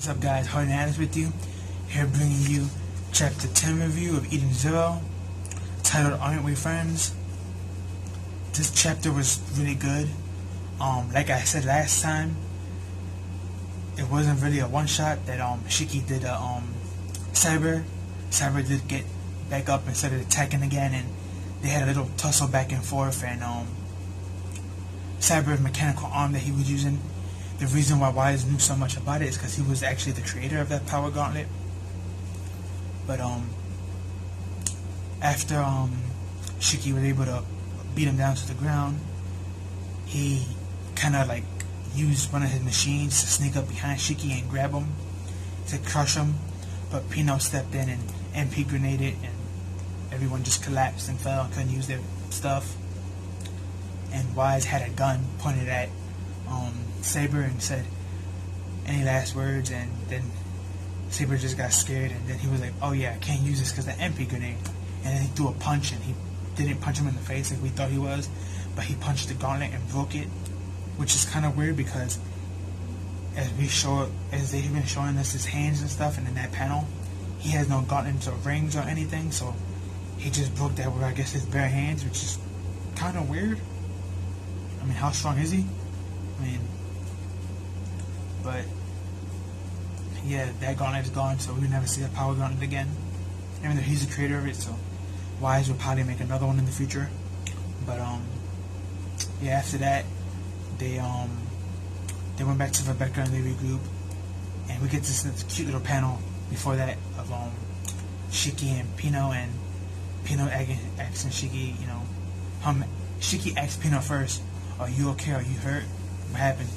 What's up, guys? Hard Analysis with you. Here bringing you Chapter 10 review of Eden Zero, titled Aren't We Friends? This chapter was really good. Like I said last time, it wasn't really a one-shot that Shiki did Cyber. Cyber did get back up and started attacking again, and they had a little tussle back and forth, and Cyber's mechanical arm that he was using, the reason why Wise knew so much about it is because he was actually the creator of that power gauntlet. But after Shiki was able to beat him down to the ground, he kind of like used one of his machines to sneak up behind Shiki and grab him to crush him. But Pino stepped in and MP grenaded, and everyone just collapsed and fell and couldn't use their stuff. And Wise had a gun pointed at Saber and said, "Any last words?" And then Saber just got scared, and then he was like, "Oh yeah, I can't use this because the MP grenade." And then he threw a punch, and he didn't punch him in the face like we thought he was, but he punched the gauntlet and broke it, which is kind of weird because as they've been showing us his hands and stuff, and in that panel, he has no gauntlets or rings or anything, so he just broke that with, I guess, his bare hands, which is kind of weird. I mean, how strong is he? I mean, but yeah, that gauntlet is gone, so we'll never see that power gauntlet again. Even though he's the creator of it, so Wise will probably make another one in the future. But yeah, after that, they went back to Rebecca and they regroup, and we get this cute little panel before that of Shiki and Pino asking Shiki, Shiki asked Pino first, "Are you okay? Are you hurt? What happened?"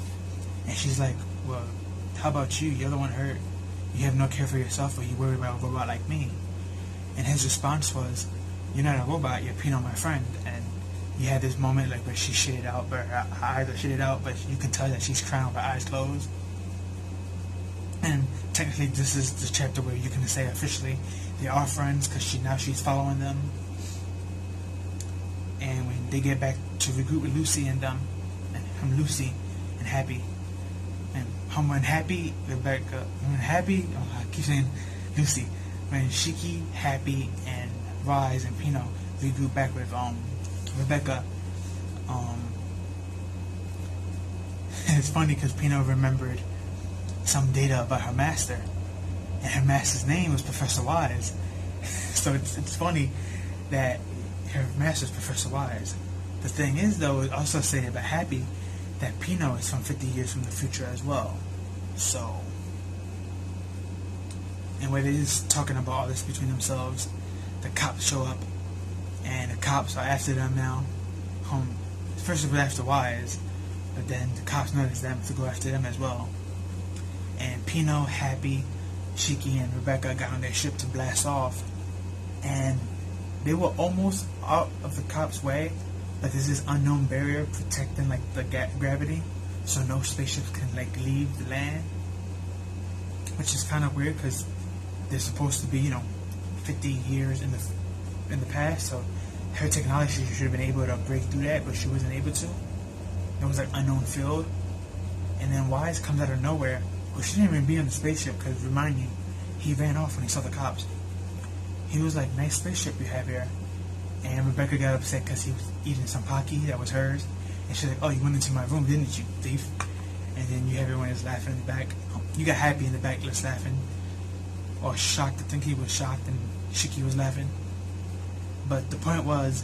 And she's like, "Well, how about you? You're the one hurt. You have no care for yourself, or you worry about a robot like me." And his response was, "You're not a robot, you're Pino, my friend." And you had this moment like where she shitted out, or her eyes are shitted out, but you can tell that she's crying with her eyes closed. And technically this is the chapter where you can say officially they are friends, because she's following them. And when they get back to regroup with Lucy and Lucy and Happy, and when Happy, Rebecca, I keep saying Lucy, when Shiki, Happy, and Rise and Pino regroup back with Rebecca, it's funny because Pino remembered some data about her master, and her master's name was Professor Wise. So it's funny that her master's Professor Wise. The thing is, though, it also said about Happy that Pino is from 50 years from the future as well. So, and when they're just talking about all this between themselves, the cops show up, and the cops are after them now. First it was after Wise, but then the cops noticed them to go after them as well. And Pino, Happy, Shiki, and Rebecca got on their ship to blast off, and they were almost out of the cops' way, but there's this unknown barrier protecting like the gravity, so no spaceships can like leave the land, which is kind of weird because they're supposed to be 50 years in the past, so her technology should have been able to break through that, but she wasn't able to. It was like unknown field. And then Wise comes out of nowhere. Well, she didn't even be on the spaceship, because remind you, he ran off when he saw the cops. He was like, "Nice spaceship you have here." And Rebecca got upset because he was eating some Pocky that was hers. And she's like, "Oh, you went into my room, didn't you, thief?" And then you have everyone that's laughing in the back. You got Happy in the back just laughing. Or shocked. I think he was shocked, and Shiki was laughing. But the point was,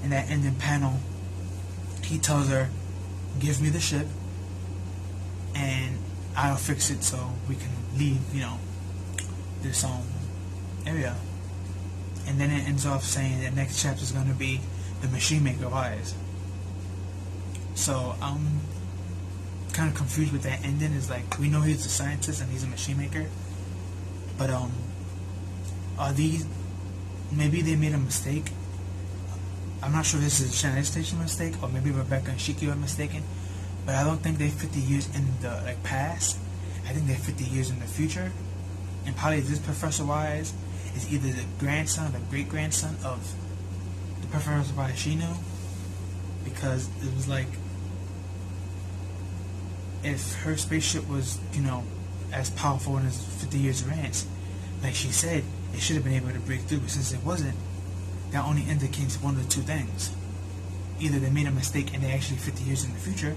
in that ending panel, he tells her, "Give me the ship, and I'll fix it so we can leave, this area." And then it ends off saying that next chapter is going to be the Machine Maker Wise. So I'm kind of confused with that ending. Is like, we know he's a scientist and he's a machine maker, but are these, maybe they made a mistake. I'm not sure if this is a Channel Station mistake, or maybe Rebecca and Shiki are mistaken, but I don't think they're 50 years in the past. I think they're 50 years in the future, and probably this Professor Wise is either the grandson or the great-grandson of the Professor Wise she knew, because it was like, if her spaceship was, as powerful as 50 Years of Rants. Like she said, it should have been able to break through, but since it wasn't, that only indicates one of two things. Either they made a mistake and they're actually 50 years in the future,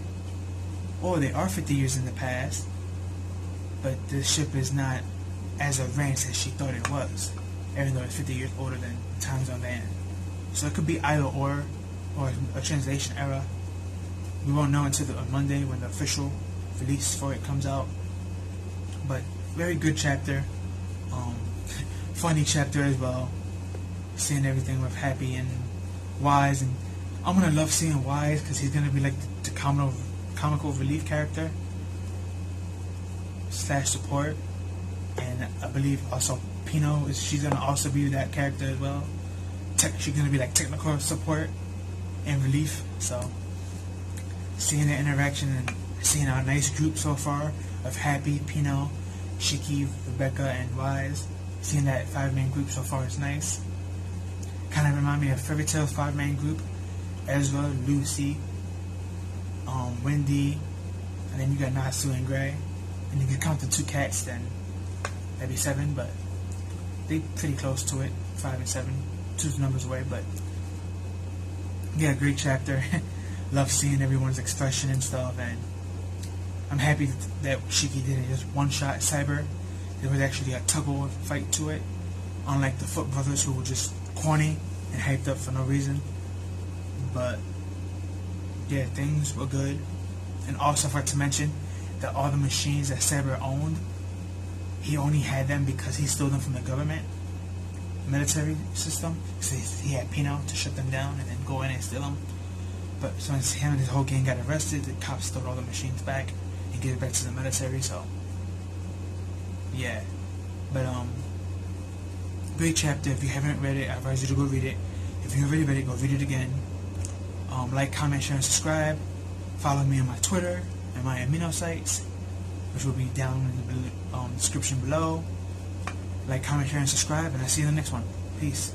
or they are 50 years in the past, but the ship is not as advanced as she thought it was, even though it's 50 years older than Time Zone Van. So it could be either or a translation error. We won't know until on Monday when the official release for it comes out. But very good chapter. Funny chapter as well. Seeing everything with Happy and Wise, and I'm gonna love seeing Wise because he's gonna be like the comical relief character / support, and I believe also Pino she's gonna also be that character as well. She's gonna be like technical support and relief. So seeing the interaction and seeing our nice group so far of Happy, Pino, Shiki, Rebecca, and Wise. Seeing that 5-man group so far is nice. Kind of remind me of Fairy Tail's 5-man group. Ezra, Lucy, Wendy, and then you got Natsu and Gray. And you can count the 2 cats, then that'd be 7, but they pretty close to it. 5 and 7, 2 numbers away, but yeah, great chapter. Love seeing everyone's expression and stuff, and I'm happy that Shiki didn't just one-shot Cyber. There was actually a tug-of-war fight to it, unlike the Foot Brothers who were just corny and hyped up for no reason. But yeah, things were good. And also I forgot to mention that all the machines that Cyber owned, he only had them because he stole them from the government military system. So he had Pino to shut them down and then go in and steal them. But since him and his whole gang got arrested, the cops stole all the machines back and gave it back to the military. So yeah, but great chapter. If you haven't read it, I advise you to go read it. If you already read it, go read it again. Like, comment, share, and subscribe. Follow me on my Twitter and my amino sites, which will be down in the description below. Like, comment, share, and subscribe, and I'll see you in the next one. Peace.